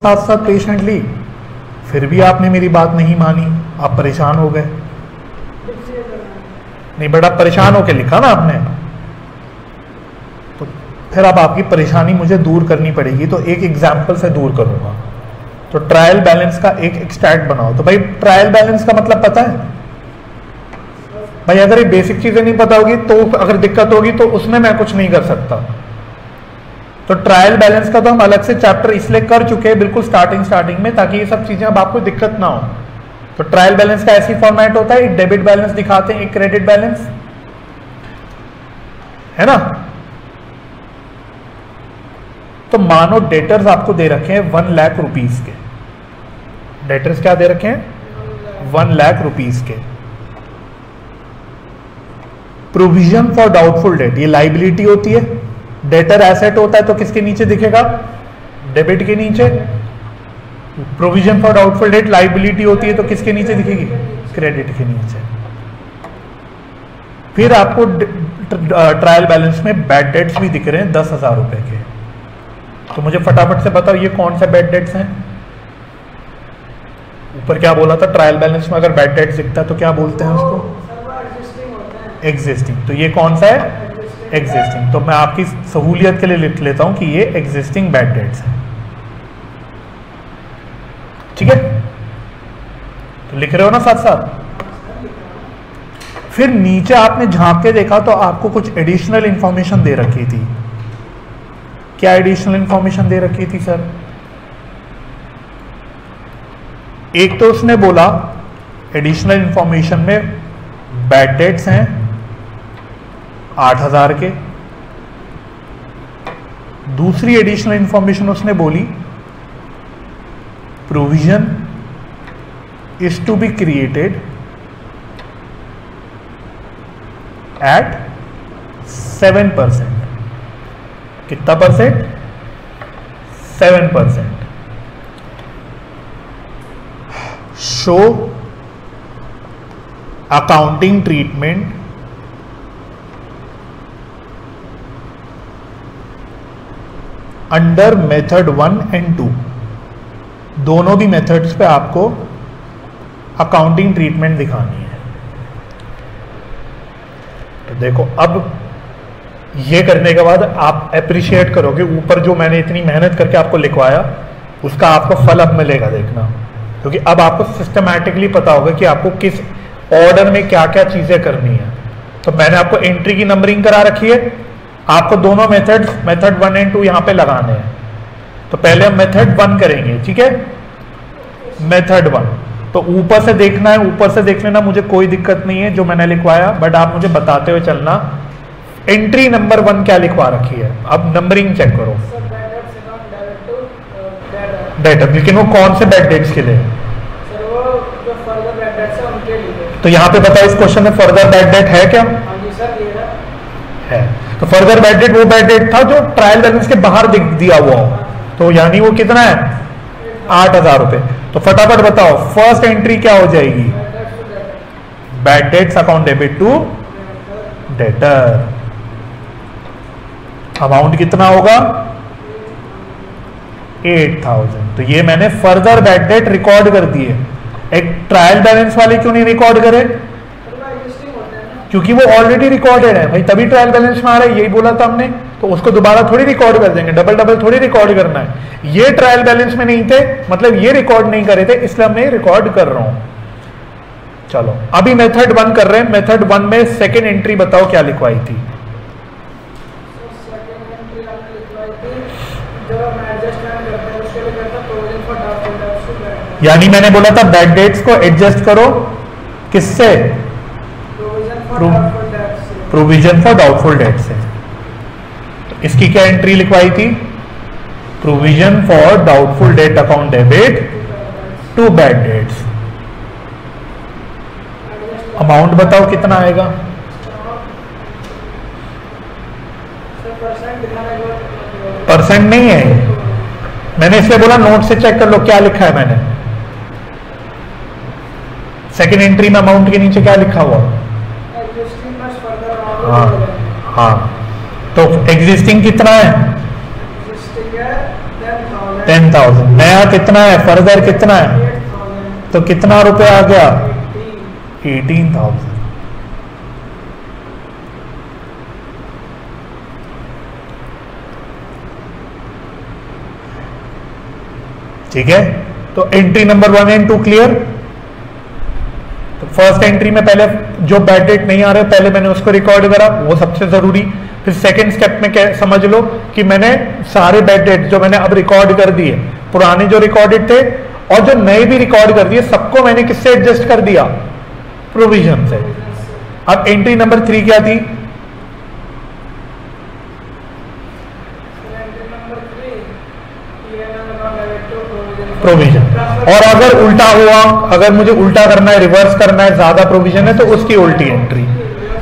साथ साथ पेशेंटली, फिर भी आपने मेरी बात नहीं मानी, आप परेशान हो गए। नहीं बड़ा परेशान होके लिखा ना आपने, तो फिर अब आपकी परेशानी मुझे दूर करनी पड़ेगी, तो एक एग्जाम्पल से दूर करूंगा। तो ट्रायल बैलेंस का एक एक्सट्रैक्ट बनाओ। तो भाई ट्रायल बैलेंस का मतलब पता है भाई, अगर ये बेसिक चीजें नहीं पता होगी तो अगर दिक्कत होगी तो उसमें मैं कुछ नहीं कर सकता। तो ट्रायल बैलेंस का तो हम अलग से चैप्टर इसलिए कर चुके हैं बिल्कुल स्टार्टिंग में, ताकि ये सब चीजें अब आपको दिक्कत ना हो। तो ट्रायल बैलेंस का ऐसी फॉर्मेट होता है, एक डेबिट बैलेंस दिखाते हैं, एक क्रेडिट बैलेंस, है ना। तो मानो डेटर्स आपको दे रखे हैं 1 लाख रुपीज के, डेटर्स क्या दे रखे हैं 1 लाख रुपीज के। प्रोविजन फॉर डाउटफुल डेट, ये लाइबिलिटी होती है, डेटर एसेट होता है तो किसके नीचे दिखेगा, डेबिट के नीचे। Provision for doubtful date liability होती है तो किसके नीचे दिखेगी, क्रेडिट के नीचे। फिर आपको ट्रायल बैलेंस में बैड डेट्स भी दिख रहे हैं 10,000 रुपए के। तो मुझे फटाफट से बताओ ये कौन से बैड डेट्स हैं। ऊपर क्या बोला था, ट्रायल बैलेंस में अगर बैड डेट्स दिखता है तो क्या बोलते हैं उसको, एग्जिस्टिंग। तो ये कौन सा है, एग्जिस्टिंग। तो मैं आपकी सहूलियत के लिए लिख लेता हूं कि ये एग्जिस्टिंग बैड डेट्स है, ठीक है। तो लिख रहे हो ना साथ साथ। फिर नीचे आपने झांक के देखा तो आपको कुछ एडिशनल इंफॉर्मेशन दे रखी थी। क्या एडिशनल इंफॉर्मेशन दे रखी थी सर, एक तो उसने बोला एडिशनल इंफॉर्मेशन में बैड डेट्स हैं 8,000 के। दूसरी एडिशनल इंफॉर्मेशन उसने बोली provision is to be created at 7%। कितना percent, 7%। Show accounting treatment under method 1 and 2। दोनों भी मेथड्स पे आपको अकाउंटिंग ट्रीटमेंट दिखानी है। तो देखो अब ये करने के बाद आप अप्रिशिएट करोगे, ऊपर जो मैंने इतनी मेहनत करके आपको लिखवाया उसका आपको फल अब मिलेगा, देखना। क्योंकि अब आपको सिस्टमैटिकली पता होगा कि आपको किस ऑर्डर में क्या क्या चीजें करनी है। तो मैंने आपको एंट्री की नंबरिंग करा रखी है, आपको दोनों मेथड 1 एंड 2 यहां पे लगाने हैं। तो पहले हम मेथड 1 करेंगे, ठीक है। मेथड 1 तो ऊपर से देखना है, ऊपर से देख लेना, मुझे कोई दिक्कत नहीं है जो मैंने लिखवाया, बट आप मुझे बताते हुए चलना एंट्री नंबर 1 क्या लिखवा रखी है। अब नंबरिंग चेक करो, डेटर, लेकिन वो कौन से बैड डेट्स के लिए, तो यहाँ पे बताओ इस क्वेश्चन में फर्दर बैड डेट है क्या, है। तो फर्दर बैड डेट वो बैड डेट था जो ट्रायल बैलेंस के बाहर दिया हुआ हो, तो यानी वो कितना है 8,000 रुपए। तो फटाफट बताओ फर्स्ट एंट्री क्या हो जाएगी, bad debts account debit to debtor. Amount कितना होगा 8,000। तो ये मैंने फर्दर बैड डेट रिकॉर्ड कर दिए। एक ट्रायल बैलेंस वाले क्यों नहीं रिकॉर्ड करे, क्योंकि वो ऑलरेडी रिकॉर्डेड है भाई, तभी ट्रायल बैलेंस में आ रहा है, यही बोला था हमने। तो उसको दोबारा थोड़ी रिकॉर्ड कर देंगे, डबल थोड़ी रिकॉर्ड करना है। ये ट्रायल बैलेंस में नहीं थे, मतलब ये रिकॉर्ड नहीं करे थे, इसलिए मैं रिकॉर्ड कर रहा हूं। चलो अभी मेथड 1 कर रहे हैं। मेथड 1 में सेकेंड एंट्री बताओ क्या लिखवाई थी, यानी मैंने बोला था बैड डेट्स को एडजस्ट करो किससे, प्रोविजन फॉर डाउटफुल डेट से। तो इसकी क्या एंट्री लिखवाई थी, provision for doubtful debt account debit to bad debts. Amount बताओ कितना आएगा, परसेंट नहीं है, मैंने इसलिए बोला नोट से चेक कर लो क्या लिखा है मैंने। सेकेंड एंट्री में अमाउंट के नीचे क्या लिखा हुआ, हाँ तो एग्जिस्टिंग कितना है 10,000। नया कितना है, फर्दर कितना है, तो कितना रुपए आ गया, 18,000। ठीक है, तो एंट्री नंबर 1 एंड 2 क्लियर। तो फर्स्ट एंट्री में पहले जो बैड डेट नहीं आ रहे पहले मैंने उसको रिकॉर्ड करा, वो सबसे जरूरी। फिर सेकंड स्टेप में क्या समझ लो कि मैंने सारे बैड डेट जो मैंने अब रिकॉर्ड कर दिए, पुराने जो रिकॉर्डेड थे और जो नए भी रिकॉर्ड कर दिए, सबको मैंने किससे एडजस्ट कर दिया, प्रोविजन से। अब एंट्री नंबर 3 क्या थी, प्रोविजन। और अगर उल्टा हुआ, अगर मुझे उल्टा करना है, रिवर्स करना है, ज्यादा प्रोविजन है, तो उसकी उल्टी एंट्री।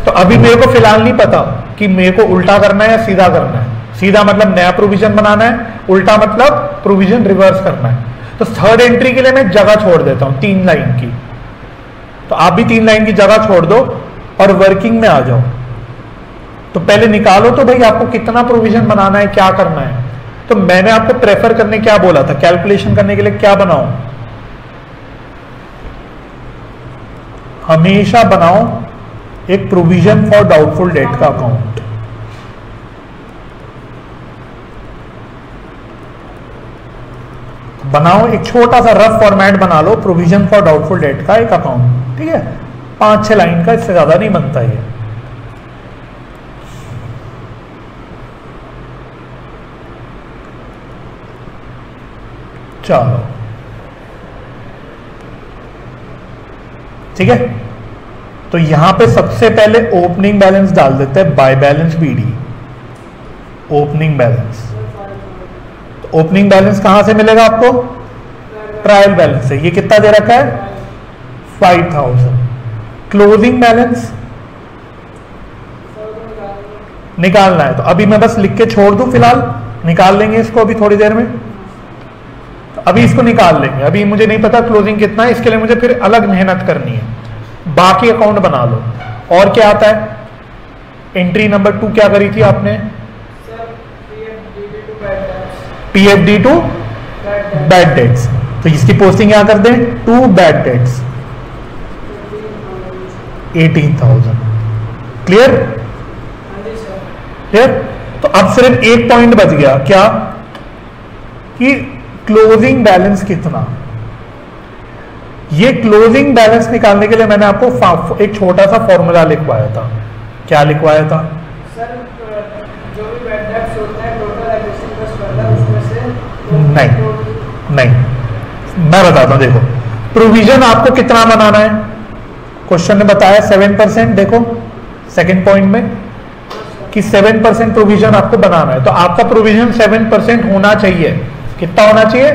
तो अभी मेरे को फिलहाल नहीं पता कि मेरे को उल्टा करना है या सीधा करना है। सीधा मतलब नया प्रोविजन बनाना है, उल्टा मतलब प्रोविजन रिवर्स करना है। तो थर्ड एंट्री के लिए मैं जगह छोड़ देता हूं 3 लाइन की। तो आप भी 3 लाइन की जगह छोड़ दो और वर्किंग में आ जाओ। तो पहले निकालो तो भाई आपको कितना प्रोविजन बनाना है, क्या करना है। तो मैंने आपको प्रेफर करने क्या बोला था, कैलकुलेशन करने के लिए क्या बनाओ, हमेशा बनाओ एक प्रोविजन फॉर डाउटफुल डेट का अकाउंट। बनाओ एक छोटा सा रफ फॉर्मेट बना लो, प्रोविजन फॉर डाउटफुल डेट का एक अकाउंट। ठीक है, 5-6 लाइन का, इससे ज्यादा नहीं बनता ये। चलो ठीक है, तो यहां पे सबसे पहले ओपनिंग बैलेंस डाल देते हैं, by balance BD, opening balance. तो ओपनिंग बैलेंस कहां से मिलेगा आपको, ट्रायल बैलेंस से। ये कितना दे रखा है, 5,000। क्लोजिंग बैलेंस निकालना है, तो अभी मैं बस लिख के छोड़ दूं, फिलहाल निकाल लेंगे इसको अभी थोड़ी देर में। अभी इसको निकाल लेंगे, अभी मुझे नहीं पता क्लोजिंग कितना है, इसके लिए मुझे फिर अलग मेहनत करनी है। बाकी अकाउंट बना लो। और क्या आता है, एंट्री नंबर 2 क्या करी थी आपने, पीएफडी टू बैड डेट्स। तो इसकी पोस्टिंग क्या कर दें, 2 बैड डेट्स, 18,000। Clear clear. तो अब सिर्फ एक पॉइंट बच गया, क्या कि क्लोजिंग बैलेंस कितना। ये क्लोजिंग बैलेंस निकालने के लिए मैंने आपको एक छोटा सा फॉर्मूला लिखवाया था। क्या लिखवाया था, सर जो भी बैड डेट्स होते हैं टोटल एडिशन प्लस फर्दर उसमें से नहीं, मैं बताता हूं। देखो प्रोविजन आपको कितना बनाना है, क्वेश्चन ने बताया 7%। देखो सेकंड पॉइंट में कि 7% प्रोविजन आपको बनाना है, तो आपका प्रोविजन 7% होना चाहिए। कितना होना चाहिए,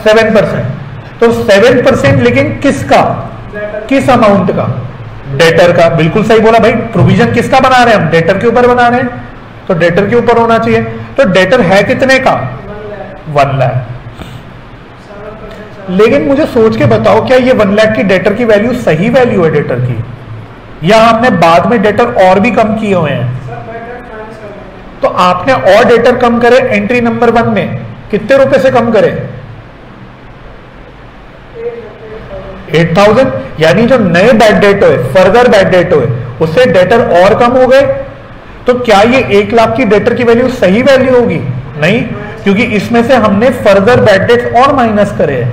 7%। तो 7% लेकिन किसका, किस अमाउंट का, डेटर का। बिल्कुल सही बोला भाई, प्रोविजन किसका बना रहे हैं हम, डेटर के ऊपर बना रहे हैं, तो डेटर के ऊपर होना चाहिए। तो डेटर है कितने का, 1 लाख। लेकिन मुझे सोच के बताओ, क्या ये 1 लाख की डेटर की वैल्यू सही वैल्यू है डेटर की, या हमने बाद में डेटर और भी कम किए हुए हैं। तो आपने और डेटर कम करे एंट्री नंबर 1 में, कितने रुपए से कम करे, 8,000। यानी जो नए बैड डेट हुए, फर्दर बैड डेट हुए, उससे डेटर और कम हो गए। तो क्या ये 1 लाख की डेटर की वैल्यू सही वैल्यू होगी, नहीं, क्योंकि इसमें से हमने फर्दर बैड डेट्स और माइनस करे हैं।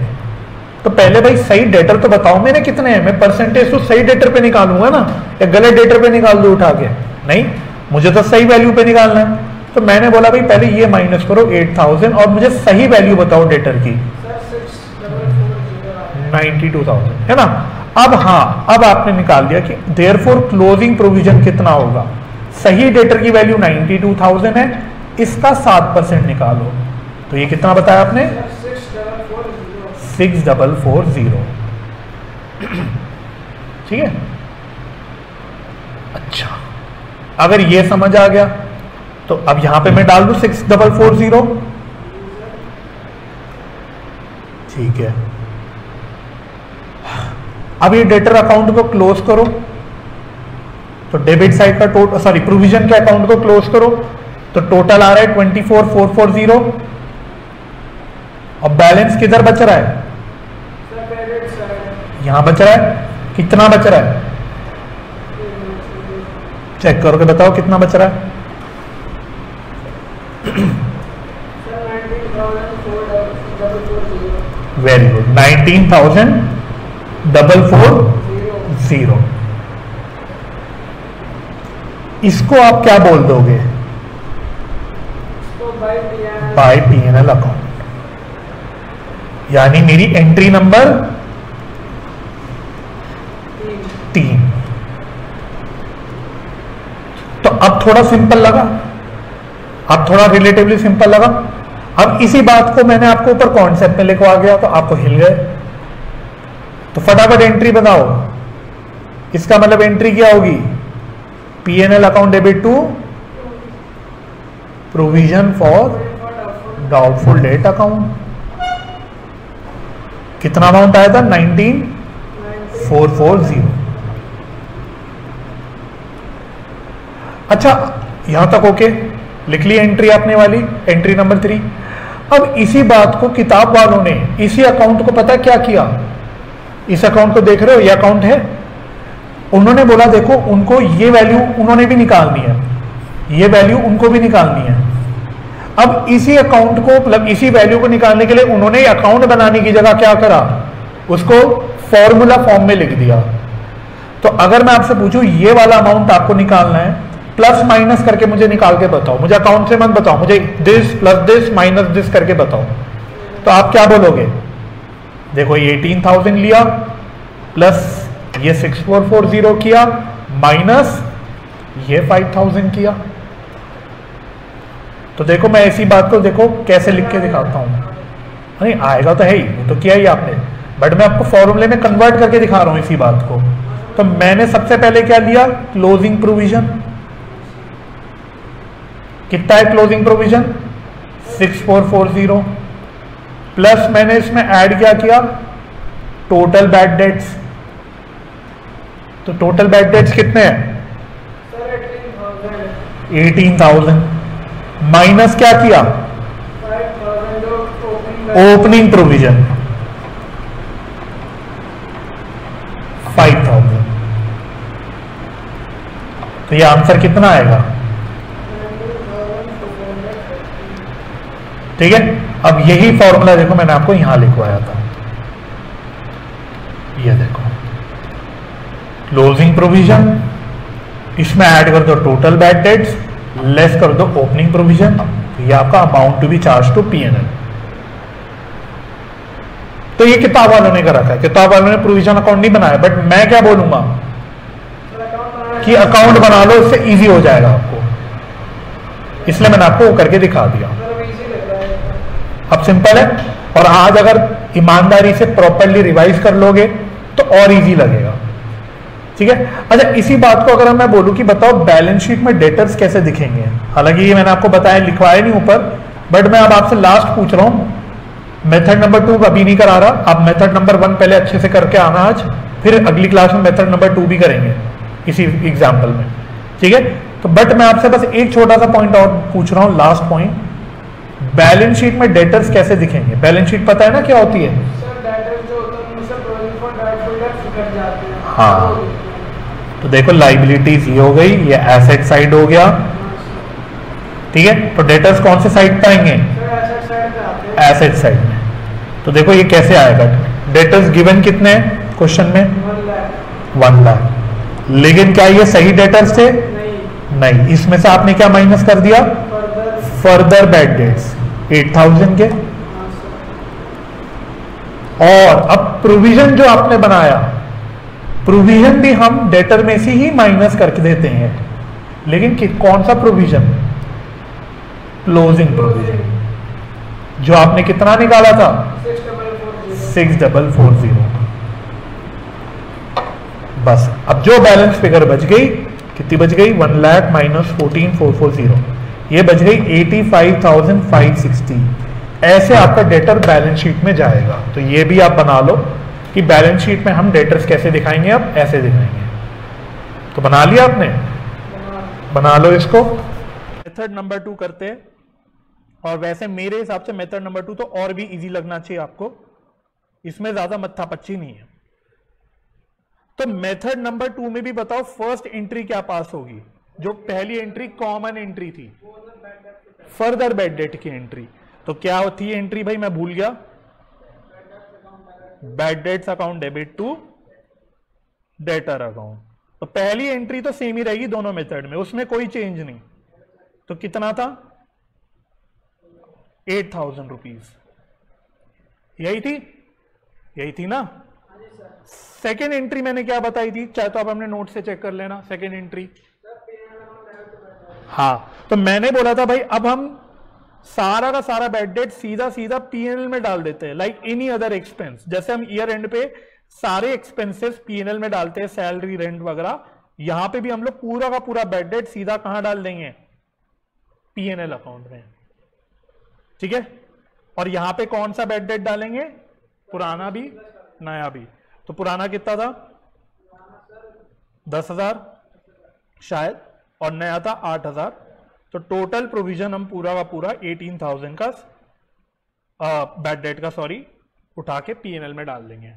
तो पहले भाई सही डेटर तो बताओ मेरे कितने हैं, मैं परसेंटेज तो सही डेटर पे निकालूंगा ना, या गलत डेटर पे निकाल दूं उठा के, नहीं, मुझे तो सही वैल्यू पे निकालना है। तो मैंने बोला भाई पहले ये माइनस करो 8,000 और मुझे सही वैल्यू बताओ डेटर की, 92,000 है ना। अब हाँ, अब आपने निकाल दिया कि देयरफॉर क्लोजिंग प्रोविजन कितना होगा। सही डेटर की वैल्यू 92,000 है, इसका 7% निकालो। तो ये कितना बताया आपने, 6440। ठीक है, अच्छा, अगर ये समझ आ गया तो अब यहां पे मैं डाल दूं 6440। ठीक है, अब ये डेटर अकाउंट को क्लोज करो। तो डेबिट साइड का टोटल, सॉरी प्रोविजन के अकाउंट को क्लोज करो। तो टोटल आ रहा है 24,440। और बैलेंस किधर बच रहा है? यहां बच रहा है। कितना बच रहा है? चेक करके बताओ कितना बच रहा है। Very good, 19,440। इसको आप क्या बोल दोगे? बाय पीएनएल अकाउंट, यानी मेरी एंट्री नंबर 3। तो अब थोड़ा सिंपल लगा, अब थोड़ा रिलेटिवली सिंपल लगा। अब इसी बात को मैंने आपको ऊपर कॉन्सेप्ट में लिखवा गया तो आपको हिल गए। तो फटाफट एंट्री बनाओ। इसका मतलब एंट्री क्या होगी? PNL account debit to provision for doubtful debt account. कितना अमाउंट आया था? 19,440। अच्छा, यहां तक ओके, लिख ली एंट्री आपने वाली, एंट्री नंबर 3। अब इसी बात को किताब वालों ने इसी अकाउंट को पता क्या किया? इस अकाउंट को देख रहे हो, ये अकाउंट है। उन्होंने बोला देखो, उनको ये वैल्यू उन्होंने भी निकालनी है, ये वैल्यू उनको भी निकालनी है। अब इसी अकाउंट को, मतलब इसी वैल्यू को निकालने के लिए उन्होंने अकाउंट बनाने की जगह क्या करा? उसको फॉर्मूला फॉर्म में लिख दिया। तो अगर मैं आपसे पूछूं ये वाला अमाउंट आपको निकालना है, प्लस माइनस करके मुझे निकाल के बताओ, मुझे अकाउंट से मत बताओ, मुझे this plus this minus this करके बताओ, तो आप क्या बोलोगे? देखो ये 18,000 लिया, प्लस ये 6440 किया, माइनस ये 5,000 किया। तो देखो मैं ऐसी बात को देखो कैसे लिख के दिखाता हूं। नहीं आएगा तो है ही, वो तो किया ही आपने, बट मैं आपको फॉर्मूले में कन्वर्ट करके दिखा रहा हूं इसी बात को। तो मैंने सबसे पहले क्या लिया? Closing provision. कितना है क्लोजिंग प्रोविजन? 6440, प्लस मैंने इसमें ऐड क्या किया? Total bad debts. तो टोटल बैड डेट्स कितने हैं? 18,000, माइनस क्या किया? Opening provision 5,000। तो ये आंसर कितना आएगा? ठीक है। अब यही फॉर्मूला देखो मैंने आपको यहां लिखवाया था, ये देखो क्लोजिंग प्रोविजन, इसमें ऐड कर दो टोटल बैड डेट्स, लेस कर दो ओपनिंग प्रोविजन, ये आपका amount to be charge to PNL. तो ये किताब वालों ने कर रखा है, किताब वालों ने प्रोविजन अकाउंट नहीं बनाया, बट मैं क्या बोलूंगा कि अकाउंट बना लो, इससे इजी हो जाएगा आपको, इसलिए मैंने आपको वो करके दिखा दिया। अब सिंपल है, और आज अगर ईमानदारी से प्रॉपरली रिवाइज कर लोगे तो और इजी लगेगा। ठीक है। अच्छा, इसी बात को अगर मैं बोलूं कि बताओ बैलेंस शीट में डेटर्स कैसे दिखेंगे, हालांकि ये मैंने आपको बताया, लिखवाया नहीं ऊपर, बट मैं अब आपसे लास्ट पूछ रहा हूं। मेथड नंबर 2 अभी नहीं करा रहा, आप मेथड नंबर 1 पहले अच्छे से करके आना आज, फिर अगली क्लास में मेथड नंबर 2 भी करेंगे इसी एग्जाम्पल में। ठीक है। तो बट मैं आपसे बस एक छोटा सा पॉइंट और पूछ रहा हूं, लास्ट पॉइंट, बैलेंस शीट में डेटर्स कैसे दिखेंगे? बैलेंस शीट पता है ना क्या होती है? हाँ, तो देखो लाइबिलिटीज ये हो गई, ये एसेट साइड हो गया। ठीक है। तो डेटर्स कौन से साइड पे आएंगे? एसेट साइड में। तो देखो ये कैसे आएगा? डेटर्स गिवन कितने हैं क्वेश्चन में? 1 लाख। लेकिन क्या ये सही डेटर्स थे? नहीं। इसमें से आपने क्या माइनस कर दिया? फर्दर बैड डेट्स 8,000 के। और अब प्रोविजन जो आपने बनाया, प्रोविजन भी हम डेटर में से ही माइनस करके देते हैं, लेकिन कौन सा प्रोविजन? क्लोजिंग प्रोविजन, जो आपने कितना निकाला था? 6,440। बस अब जो बैलेंस फिगर बच गई, कितनी बच गई? 1 लाख माइनस 14,440, ये बच गई 85,560। ऐसे आपका डेटर बैलेंस शीट में जाएगा। तो ये भी आप बना लो कि बैलेंस शीट में हम डेटर्स कैसे दिखाएंगे, अब ऐसे दिखाएंगे। तो बना लिया आपने? बना लो इसको। मेथड नंबर 2 करते हैं। और वैसे मेरे हिसाब से मेथड नंबर 2 तो और भी इजी लगना चाहिए आपको, इसमें ज्यादा मत्था पच्ची नहीं है। तो मेथड नंबर 2 में भी बताओ फर्स्ट एंट्री क्या पास होगी? जो पहली एंट्री कॉमन एंट्री थी, फर्दर बैड डेट की एंट्री। तो क्या होती है एंट्री भाई, मैं भूल गया, bad debts account debit to debtor account. तो पहली एंट्री तो सेम ही रहेगी दोनों मेथड में, उसमें कोई चेंज नहीं। तो कितना था? 8,000 रुपीज, यही थी ना। सेकेंड एंट्री मैंने क्या बताई थी, चाहे तो आप अपने नोट से चेक कर लेना। सेकेंड एंट्री, हाँ, तो मैंने बोला था भाई अब हम सारा का सारा बैड डेट सीधा सीधा पीएनएल में डाल देते हैं, लाइक एनी अदर एक्सपेंस। जैसे हम ईयर एंड पे सारे एक्सपेंसेस पीएनएल में डालते हैं, सैलरी, रेंट वगैरह, यहां पे भी हम लोग पूरा का पूरा बैड डेट सीधा कहां डाल देंगे? पीएनएल अकाउंट में, ठीक है। और यहां पे कौन सा बैड डेट डालेंगे? पुराना भी नया भी। तो पुराना कितना था? 10,000 शायद, और नया था 8,000। तो टोटल प्रोविजन हम पूरा का पूरा 18,000 का बैड डेट का उठा के पीएनएल में डाल देंगे,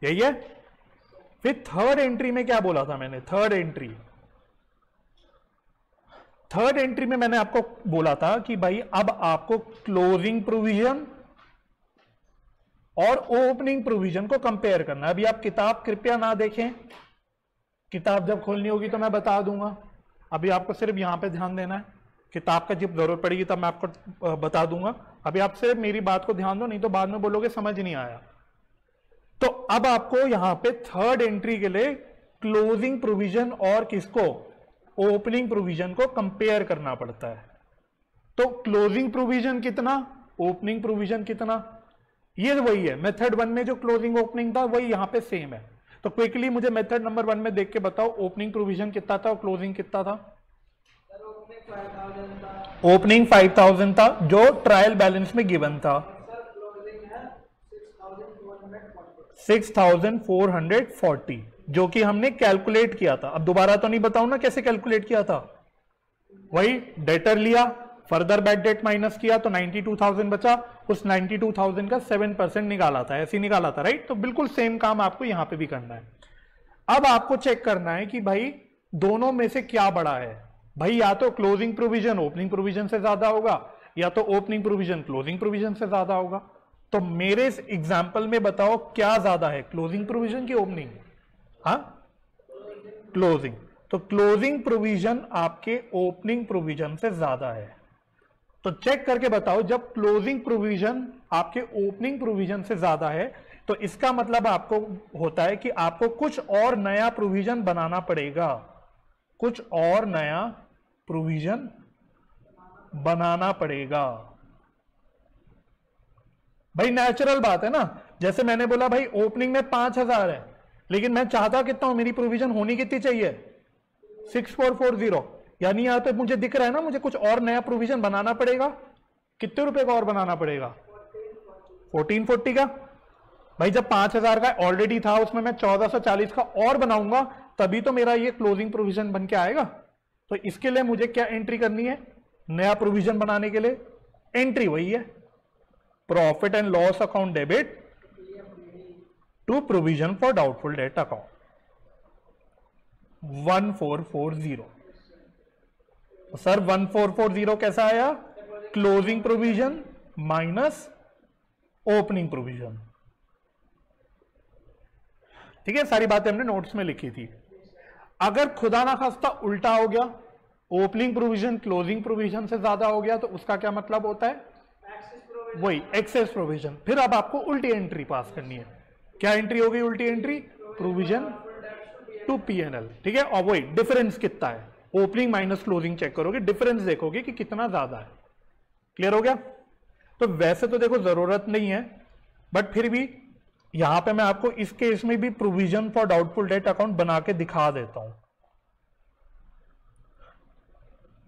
यही है। फिर थर्ड एंट्री में क्या बोला था मैंने? थर्ड एंट्री में मैंने आपको बोला था कि भाई अब आपको क्लोजिंग प्रोविजन और ओपनिंग प्रोविजन को कंपेयर करना है। अभी आप किताब कृपया ना देखें, किताब जब खोलनी होगी तो मैं बता दूंगा, अभी आपको सिर्फ यहां पे ध्यान देना है। किताब का जब जरूरत पड़ेगी तब मैं आपको बता दूंगा, अभी आप सिर्फ मेरी बात को ध्यान दो, नहीं तो बाद में बोलोगे समझ नहीं आया। तो अब आपको यहां पे थर्ड एंट्री के लिए क्लोजिंग प्रोविजन और किसको? ओपनिंग प्रोविजन को कंपेयर करना पड़ता है। तो क्लोजिंग प्रोविजन कितना, ओपनिंग प्रोविजन कितना, ये वही है। मेथड 1 में जो क्लोजिंग ओपनिंग था वही यहां पे सेम है। तो क्विकली मुझे मेथड नंबर 1 में देख के बताओ ओपनिंग प्रोविजन कितना था और क्लोजिंग कितना था? ओपनिंग 5,000 था जो ट्रायल बैलेंस में गिवन था। 6,440 जो कि हमने कैलकुलेट किया था। अब दोबारा तो नहीं बताऊं ना कैसे कैलकुलेट किया था, वही डेटर लिया, फर्दर बैड डेट माइनस किया तो 92,000 बचा, उस 92,000 का 7% निकाला था, ऐसे निकाला था, राइट। तो बिल्कुल सेम काम आपको यहां पे भी करना है। अब आपको चेक करना है कि भाई दोनों में से क्या बड़ा है। भाई या तो क्लोजिंग प्रोविजन ओपनिंग प्रोविजन से ज्यादा होगा, या तो ओपनिंग प्रोविजन क्लोजिंग प्रोविजन से ज्यादा होगा। तो मेरे इस एग्जाम्पल में बताओ क्या ज्यादा है, क्लोजिंग प्रोविजन की ओपनिंग? हाँ, क्लोजिंग। तो क्लोजिंग प्रोविजन आपके ओपनिंग प्रोविजन से ज्यादा है। तो चेक करके बताओ, जब क्लोजिंग प्रोविजन आपके ओपनिंग प्रोविजन से ज्यादा है तो इसका मतलब आपको होता है कि आपको कुछ और नया प्रोविजन बनाना पड़ेगा, कुछ और नया प्रोविजन बनाना पड़ेगा। भाई नेचुरल बात है ना। जैसे मैंने बोला भाई ओपनिंग में 5,000 है, लेकिन मैं चाहता कितना हूं, मेरी प्रोविजन होनी कितनी चाहिए? 6,440। यानी यहां पे मुझे दिख रहा है ना, मुझे कुछ और नया प्रोविजन बनाना पड़ेगा। कितने रुपए का और बनाना पड़ेगा? 1440 का। भाई जब 5,000 का ऑलरेडी था, उसमें मैं 1,440 का और बनाऊंगा, तभी तो मेरा ये क्लोजिंग प्रोविजन बन के आएगा। तो इसके लिए मुझे क्या एंट्री करनी है? नया प्रोविजन बनाने के लिए एंट्री वही है, profit and loss account debit to provision for doubtful debt account 1440। Sir 1440 कैसा आया? Closing provision minus opening provision. ठीक है, सारी बातें हमने नोट्स में लिखी थी। अगर खुदा ना खास्ता उल्टा हो गया, ओपनिंग प्रोविजन क्लोजिंग प्रोविजन से ज्यादा हो गया, तो उसका क्या मतलब होता है? वही एक्सेस प्रोविजन। फिर अब आपको उल्टी एंट्री पास करनी है। क्या एंट्री हो गई उल्टी एंट्री? Provision to PNL. ठीक है, और वही डिफरेंस कितना है, ओपनिंग माइनस क्लोजिंग चेक करोगे, डिफरेंस देखोगे कि कितना ज्यादा है। क्लियर हो गया? तो वैसे तो देखो जरूरत नहीं है, बट फिर भी यहां पे मैं आपको इस केस में भी provision for doubtful debt account बना के दिखा देता हूं।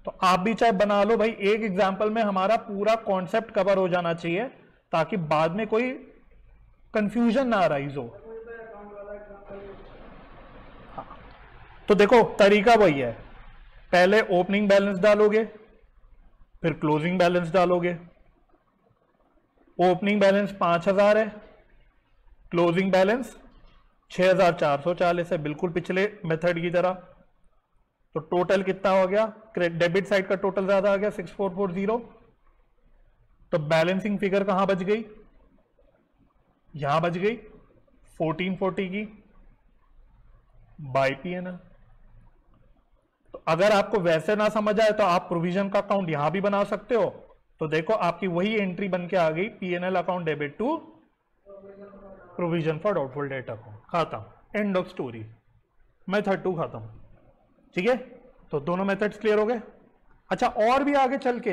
तो आप भी चाहे बना लो भाई, एक एग्जांपल में हमारा पूरा कॉन्सेप्ट कवर हो जाना चाहिए ताकि बाद में कोई कंफ्यूजन ना अराइज हो। हाँ। तो देखो तरीका वही है, पहले ओपनिंग बैलेंस डालोगे, फिर क्लोजिंग बैलेंस डालोगे। ओपनिंग बैलेंस 5000 है, क्लोजिंग बैलेंस 6440 है, बिल्कुल पिछले मेथड की तरह। तो टोटल कितना हो गया, डेबिट साइड का टोटल ज्यादा आ गया 6440। तो बैलेंसिंग फिगर कहां बच गई, यहां बच गई 1440 की बाय पीएनएल। तो अगर आपको वैसे ना समझ आए तो आप प्रोविजन का अकाउंट यहां भी बना सकते हो। तो देखो आपकी वही एंट्री बन के आ गई, PNL account debit to provision for doubtful debt account, खत्म, एंड ऑफ स्टोरी, मेथड 2 खत्म। ठीक है, तो दोनों मेथड्स क्लियर हो गए। अच्छा, और भी आगे चल के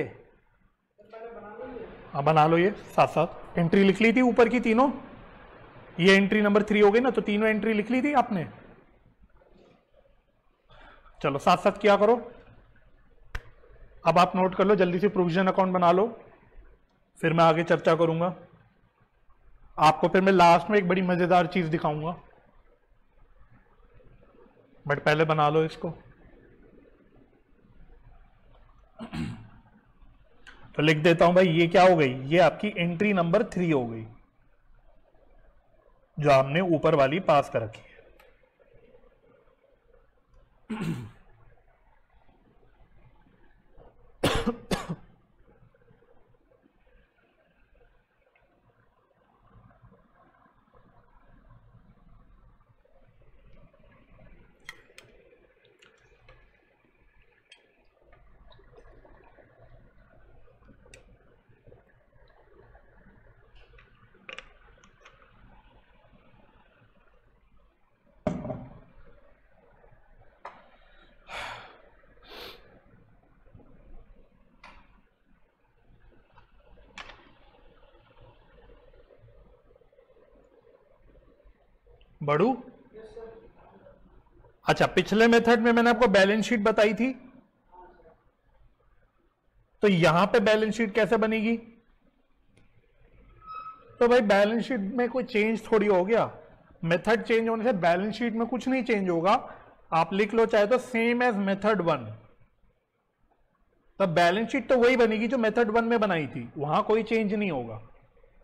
हाँ बना लो, ये साथ साथ एंट्री लिख ली थी ऊपर की तीनों, ये एंट्री नंबर 3 हो गई ना, तो तीनों एंट्री लिख ली थी आपने। चलो साथ साथ क्या करो, अब आप नोट कर लो, जल्दी से प्रोविजन अकाउंट बना लो, फिर मैं आगे चर्चा करूंगा आपको। फिर मैं लास्ट में एक बड़ी मजेदार चीज दिखाऊंगा, बट पहले बना लो इसको। तो लिख देता हूं भाई, ये क्या हो गई, ये आपकी एंट्री नंबर 3 हो गई, जो हमने ऊपर वाली पास कर रखी है। बढ़ू, अच्छा पिछले मेथड में मैंने आपको बैलेंस शीट बताई थी, तो यहां पे बैलेंस शीट कैसे बनेगी। तो भाई बैलेंस शीट में कोई चेंज थोड़ी हो गया, मेथड चेंज होने से बैलेंस शीट में कुछ नहीं चेंज होगा। आप लिख लो चाहे तो सेम एज मेथड 1, तब बैलेंस शीट तो वही बनेगी जो मेथड 1 में बनाई थी, वहां कोई चेंज नहीं होगा।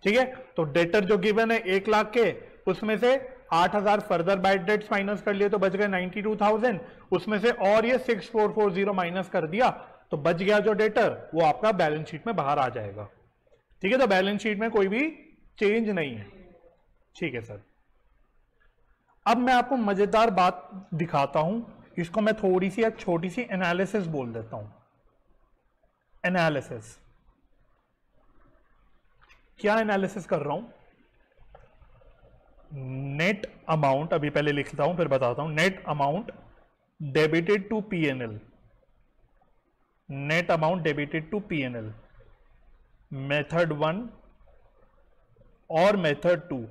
ठीक है, तो डेटर जो गिवन है 1 लाख के, उसमें से 8000 फर्दर बैड डेट्स माइनस कर लिए तो बच गए 92,000, उसमें से और ये 6440 माइनस कर दिया तो बच गया जो डेटर, वो आपका बैलेंस शीट में बाहर आ जाएगा। ठीक है, तो बैलेंस शीट में कोई भी चेंज नहीं है। ठीक है सर, अब मैं आपको मजेदार बात दिखाता हूं, इसको मैं थोड़ी सी एक छोटी सी एनालिसिस बोल देता हूं। एनालिसिस, क्या एनालिसिस कर रहा हूं, नेट अमाउंट, अभी पहले लिखता हूं फिर बताता हूं। Net amount debited to PNL, net amount debited to PNL, method 1 और मेथड 2।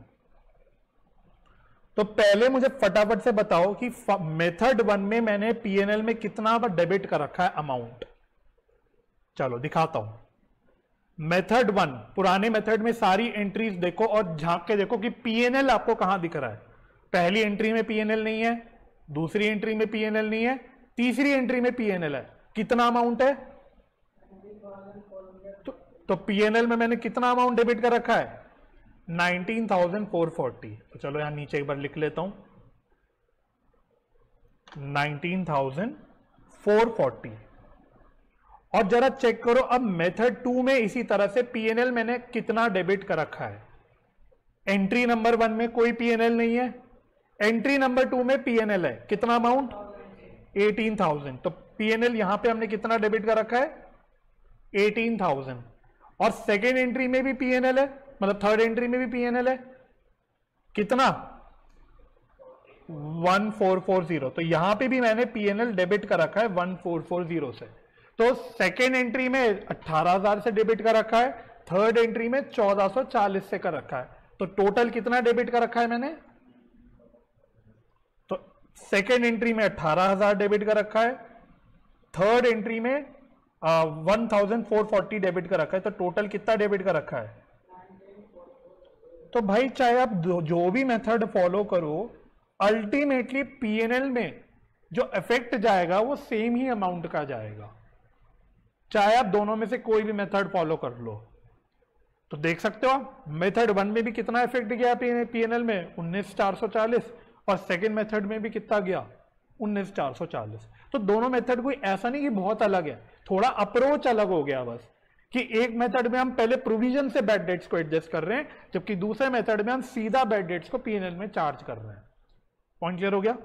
तो पहले मुझे फटाफट से बताओ कि मेथड 1 में मैंने पीएनएल में कितना डेबिट कर रखा है अमाउंट। चलो दिखाता हूं। मेथड 1, पुराने मेथड में सारी एंट्रीज देखो और झांक के देखो कि पीएनएल आपको कहां दिख रहा है। पहली एंट्री में पीएनएल नहीं है, दूसरी एंट्री में पीएनएल नहीं है, तीसरी एंट्री में पीएनएल है। कितना अमाउंट है, तो पीएनएल में मैंने कितना अमाउंट डेबिट कर रखा है, 19,440। तो चलो यहां नीचे एक बार लिख लेता हूं, 19,440। और जरा चेक करो अब मेथड 2 में इसी तरह से पीएनएल मैंने कितना डेबिट कर रखा है। एंट्री नंबर 1 में कोई पीएनएल नहीं है, एंट्री नंबर 2 में पीएनएल है, कितना अमाउंट 18,000। तो पीएनएल यहां पे हमने कितना डेबिट कर रखा है 18,000। और सेकेंड एंट्री में भी पीएनएल है, मतलब थर्ड एंट्री में भी पीएनएल है, कितना 1440। तो यहां पे भी मैंने पीएनएल डेबिट कर रखा है 1440 से। तो सेकेंड एंट्री में 18,000 से डेबिट कर रखा है, थर्ड एंट्री में 1440 से कर रखा है। तो टोटल कितना डेबिट कर रखा है मैंने, तो सेकेंड एंट्री में 18,000 डेबिट कर रखा है, थर्ड एंट्री में 1,440 डेबिट कर रखा है। तो टोटल कितना डेबिट कर रखा है। तो भाई चाहे आप जो भी मेथड फॉलो करो, अल्टीमेटली पीएनएल में जो इफेक्ट जाएगा वो सेम ही अमाउंट का जाएगा। चाहे आप दोनों में से कोई भी मेथड फॉलो कर लो। तो देख सकते हो आप मेथड 1 में भी कितना इफेक्ट गया पीएनएल में 19,440, और सेकेंड मेथड में भी कितना गया 19,440। तो दोनों मेथड कोई ऐसा नहीं कि बहुत अलग है, थोड़ा अप्रोच अलग हो गया बस, कि एक मेथड में हम पहले प्रोविजन से बैड डेट्स को एडजस्ट कर रहे हैं, जबकि दूसरे मेथड में हम सीधा बैड डेट्स को पीएनएल में चार्ज कर रहे हैं। पॉइंट क्लियर हो गया?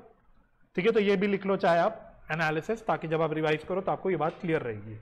ठीक है, तो ये भी लिख लो चाहे आप एनालिसिस, ताकि जब आप रिवाइज करो तो आपको ये बात क्लियर रहेगी।